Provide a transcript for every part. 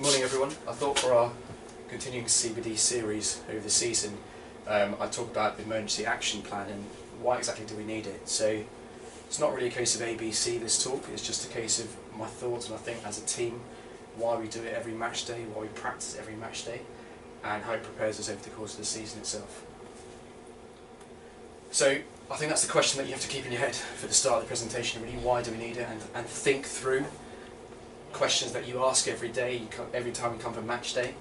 Good morning everyone. I thought for our continuing CPD series over the season I'd talk about the emergency action plan and why exactly do we need it. So it's not really a case of ABC this talk, it's just a case of my thoughts and I think as a team why we do it every match day, why we practice every match day and how it prepares us over the course of the season itself. So I think that's the question that you have to keep in your head for the start of the presentation, really, why do we need it, and think through questions that you ask every day, every time you come for match day,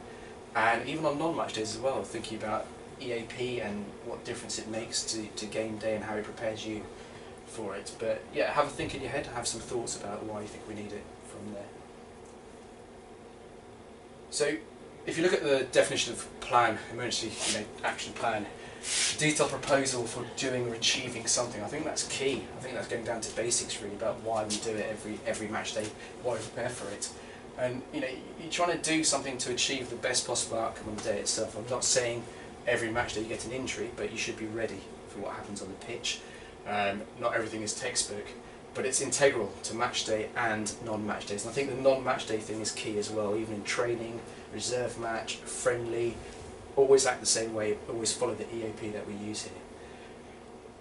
and even on non-match days as well, thinking about EAP and what difference it makes to game day and how it prepares you for it. But yeah, have a think in your head, have some thoughts about why you think we need it from there. So if you look at the definition of plan, emergency action plan, detailed proposal for doing or achieving something, I think that's key. I think that's going down to basics really about why we do it every match day, why we prepare for it. And you're trying to do something to achieve the best possible outcome on the day itself. I'm not saying every match day you get an injury, but you should be ready for what happens on the pitch. Not everything is textbook, but it's integral to match day and non-match days. And I think the non-match day thing is key as well, even in training, reserve match, friendly. Always act the same way, always follow the EAP that we use here.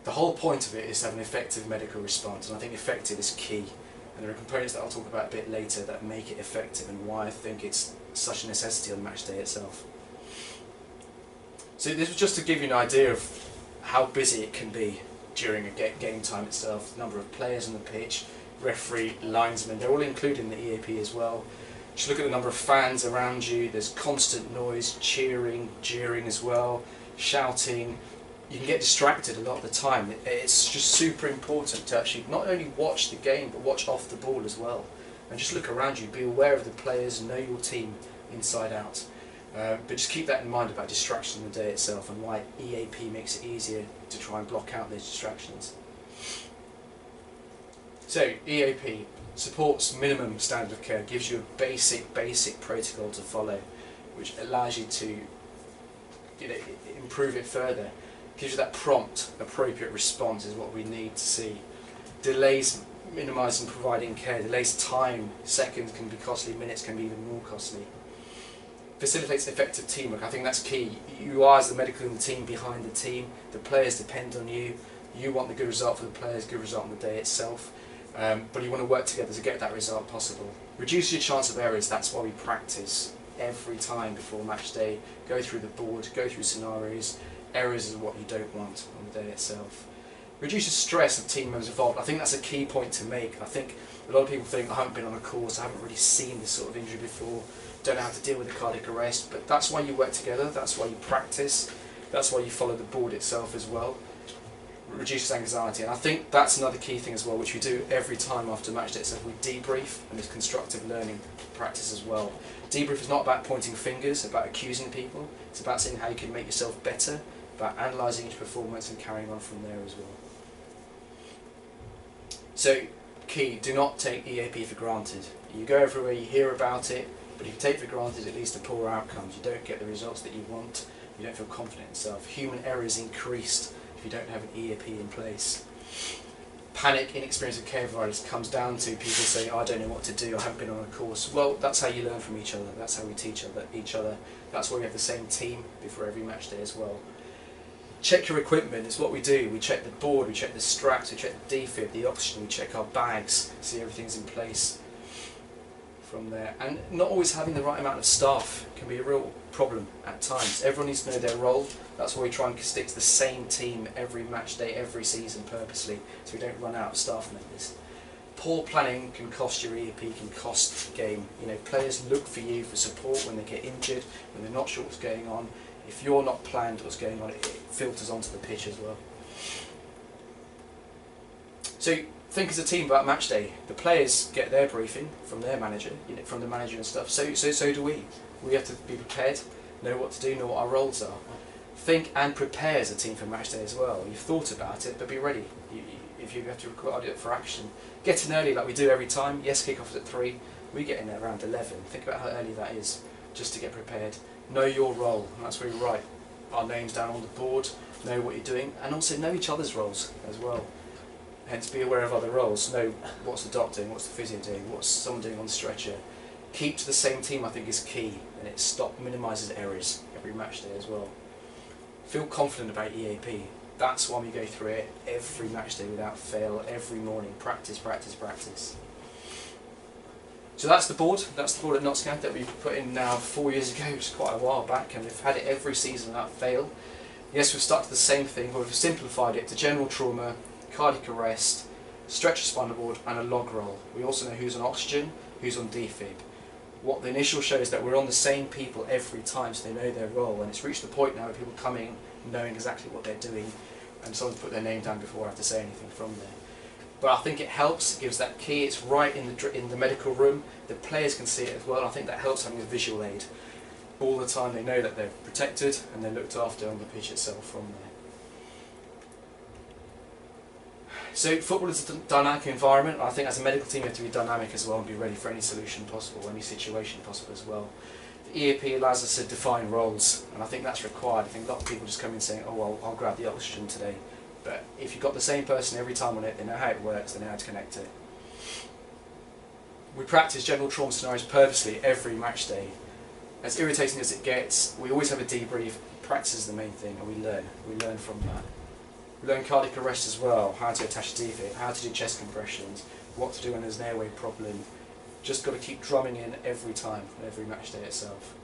The whole point of it is to have an effective medical response, and I think effective is key. And there are components that I'll talk about a bit later that make it effective and why I think it's such a necessity on match day itself. So this was just to give you an idea of how busy it can be during a game time itself. The number of players on the pitch, referee, linesmen, they're all included in the EAP as well. Just look at the number of fans around you, there's constant noise, cheering, jeering as well, shouting. You can get distracted a lot of the time. It's just super important to actually not only watch the game, but watch off the ball as well. And just look around you, be aware of the players, know your team inside out. But just keep that in mind about distraction in the day itself and why EAP makes it easier to try and block out those distractions. So, EAP supports minimum standard of care, gives you a basic protocol to follow, which allows you to improve it further. Gives you that prompt, appropriate response is what we need to see. Delays minimising providing care, delays time, seconds can be costly, minutes can be even more costly. Facilitates effective teamwork, I think that's key. You are as the medical team behind the team, the players depend on you, you want the good result for the players, good result on the day itself. But you want to work together to get that result possible. Reduce your chance of errors, that's why we practice every time before match day. Go through the board, go through scenarios. Errors is what you don't want on the day itself. Reduces stress of team members involved, I think that's a key point to make. I think a lot of people think, I haven't been on a course, I haven't really seen this sort of injury before, don't know how to deal with a cardiac arrest, but that's why you work together, that's why you practice, that's why you follow the board itself as well. Reduces anxiety, and I think that's another key thing as well, which we do every time after match day itself. We debrief, and there's constructive learning practice as well. Debrief is not about pointing fingers, about accusing people, it's about seeing how you can make yourself better, about analysing each performance and carrying on from there as well. So, key, do not take EAP for granted. You go everywhere, you hear about it, but if you take for granted it leads to poor outcomes. You don't get the results that you want, you don't feel confident in yourself. Human error is increased if you don't have an EAP in place. Panic, inexperience of care providers comes down to people saying, I don't know what to do, I haven't been on a course. Well, that's how you learn from each other, that's how we teach each other. That's why we have the same team before every match day as well. Check your equipment, it's what we do. We check the board, we check the straps, we check the defib, the oxygen, we check our bags, see everything's in place from there. And not always having the right amount of staff can be a real problem at times. Everyone needs to know their role. That's why we try and stick to the same team every match day, every season purposely, so we don't run out of staff members. Poor planning can cost your EAP, can cost the game. Players look for you for support when they get injured, when they're not sure what's going on. If you're not planned what's going on, it filters onto the pitch as well. So think as a team about match day. The players get their briefing from their manager, from the manager and stuff. So do we. We have to be prepared, know what to do, know what our roles are. Think and prepare as a team for match day as well. You've thought about it, but be ready. If you have to record it for action, get in early like we do every time. Yes, kick-off is at 3. We get in there around 11. Think about how early that is, just to get prepared. Know your role, and that's where we write our names down on the board, know what you're doing, and also know each other's roles as well. Hence be aware of other roles, know what's the doc doing, what's the physio doing, what's someone doing on the stretcher. keep to the same team I think is key, and it minimises errors every match day as well. Feel confident about EAP. That's why we go through it every match day without fail, every morning. Practice, practice, practice. So that's the board. That's the board at Nottingham that we put in now 4 years ago, which is quite a while back, and we've had it every season without fail. Yes, we've stuck to the same thing, but we've simplified it to general trauma, cardiac arrest, stretcher spinal board, and a log roll. We also know who's on oxygen, who's on defib. What the initial show is that we're on the same people every time, so they know their role, and it's reached the point now where people coming knowing exactly what they're doing, and someone put their name down before I have to say anything from there. But I think it helps, it gives that key, it's right in the medical room, the players can see it as well, and I think that helps having a visual aid. All the time they know that they're protected and they're looked after on the pitch itself from there. So football is a dynamic environment, and I think as a medical team you have to be dynamic as well and be ready for any solution possible, any situation possible as well. The EAP allows us to define roles, and I think that's required. I think a lot of people just come in saying, oh well, I'll grab the oxygen today. But if you've got the same person every time on it, they know how it works, they know how to connect it. We practice general trauma scenarios purposely every match day. As irritating as it gets, we always have a debrief. Practice is the main thing, and we learn from that. We learn cardiac arrest as well, how to attach a defib, how to do chest compressions, what to do when there's an airway problem. Just got to keep drumming in every time, every match day itself.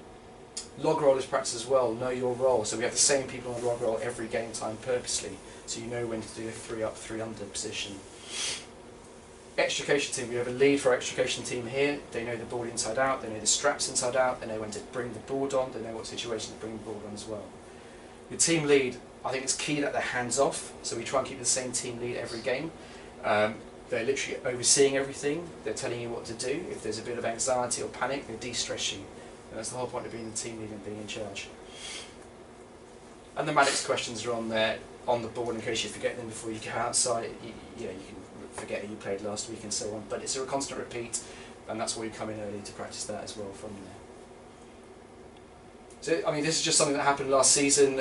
Log roll is practice as well, know your role. So we have the same people on log roll every game time purposely, so you know when to do a 3 up, 3 under position. Extrication team, we have a lead for our extrication team here. They know the board inside out, they know the straps inside out, they know when to bring the board on, they know what situation to bring the board on as well. The team lead, I think it's key that they're hands off, so we try and keep the same team lead every game. They're literally overseeing everything, they're telling you what to do. If there's a bit of anxiety or panic, they de-stress you. And that's the whole point of being the team lead and being in charge. And the Maddox questions are on there, on the board in case you forget them before you go outside. You can forget who you played last week and so on, but it's a constant repeat, and that's why you come in early to practice that as well from there. So, I mean, this is just something that happened last season,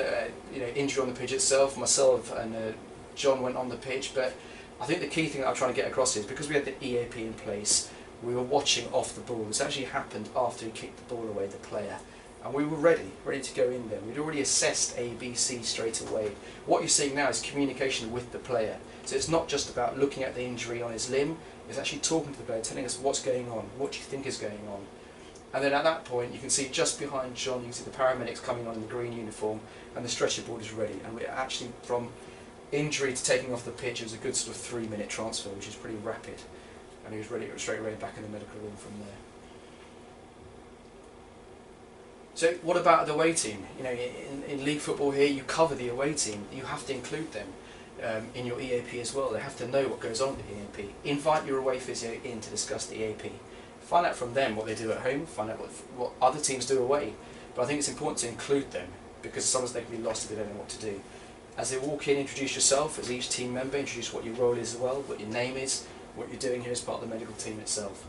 injury on the pitch itself. Myself and John went on the pitch, but I think the key thing that I'm trying to get across is because we had the EAP in place, we were watching off the ball. This actually happened after he kicked the ball away, the player, and we were ready to go in there. We'd already assessed A, B, C straight away. What you're seeing now is communication with the player. So it's not just about looking at the injury on his limb, it's actually talking to the player, telling us what's going on, what do you think is going on. And then at that point, you can see just behind John, you can see the paramedics coming on in the green uniform, and the stretcher board is ready. And we're actually, from injury to taking off the pitch, it was a good sort of 3-minute transfer, which is pretty rapid. And he was ready, straight away back in the medical room from there. So what about the away team? In league football here, you cover the away team. You have to include them in your EAP as well. They have to know what goes on with the EAP. Invite your away physio in to discuss the EAP. Find out from them what they do at home, find out what other teams do away. But I think it's important to include them, because sometimes they can be lost if they don't know what to do. As they walk in, introduce yourself as each team member, introduce what your role is as well, what your name is, what you're doing here as part of the medical team itself.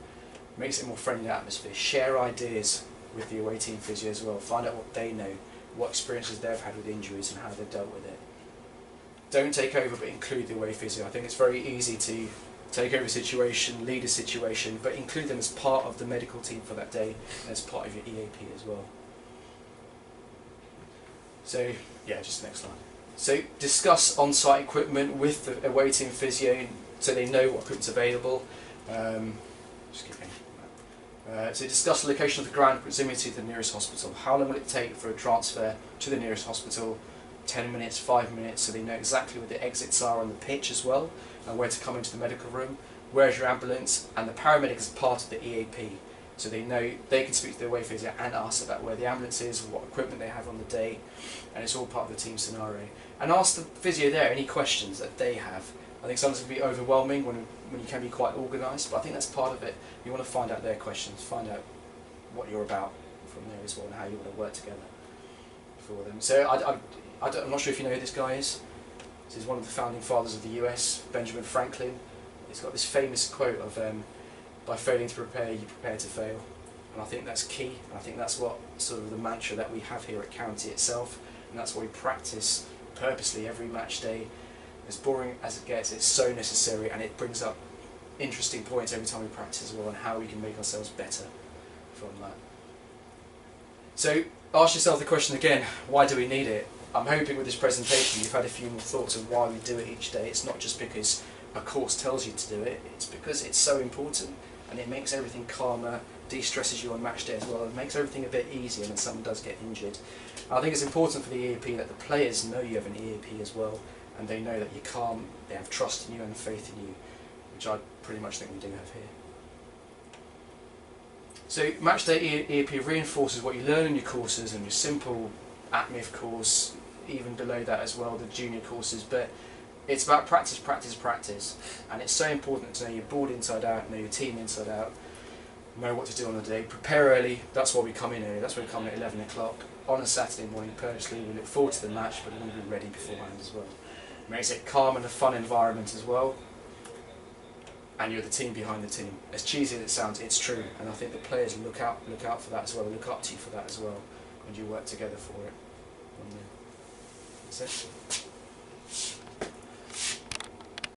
Makes it a more friendly atmosphere. Share ideas with the away team physio as well. Find out what they know, what experiences they've had with injuries and how they've dealt with it. Don't take over, but include the away physio. I think it's very easy to take over a situation, lead a situation, but include them as part of the medical team for that day and as part of your EAP as well. So, yeah, just the next slide. So, discuss on-site equipment with the away team physio so they know what equipment's available. Just keep going. So, discuss the location of the ground proximity to the nearest hospital. How long will it take for a transfer to the nearest hospital? 10 minutes, 5 minutes, so they know exactly where the exits are on the pitch as well, and where to come into the medical room. Where's your ambulance? And the paramedic is part of the EAP, so they know they can speak to the away physio and ask about where the ambulance is, what equipment they have on the day, and it's all part of the team scenario. And ask the physio there any questions that they have. I think sometimes it can be overwhelming when you can be quite organised, but I think that's part of it. You want to find out their questions, find out what you're about from there as well, and how you want to work together for them. So I'm not sure if you know who this guy is. This is one of the founding fathers of the US, Benjamin Franklin. He's got this famous quote of, by failing to prepare, you prepare to fail. And I think that's key. I think that's what sort of the mantra that we have here at County itself, and that's what we practice purposely every match day. As boring as it gets, it's so necessary, and it brings up interesting points every time we practice as well on how we can make ourselves better from that. So ask yourself the question again, why do we need it? I'm hoping with this presentation you've had a few more thoughts of why we do it each day. It's not just because a course tells you to do it, it's because it's so important and it makes everything calmer, de-stresses you on match day as well, and makes everything a bit easier when someone does get injured. I think it's important for the EAP that the players know you have an EAP as well, and they know that you're calm, they have trust in you and faith in you, which I pretty much think we do have here. So Matchday EAP reinforces what you learn in your courses and your simple ATMIF course, even below that as well, the junior courses, but it's about practice, practice, practice, and it's so important to know your board inside out, know your team inside out, know what to do on the day, prepare early. That's why we come in early, that's why we come in at 11 o'clock on a Saturday morning purposely. We look forward to the match, but we want to be ready beforehand as well. It makes it calm and a fun environment as well, and you're the team behind the team. As cheesy as it sounds, it's true, and I think the players look out for that as well, look up to you for that as well, and you work together for it. That's it.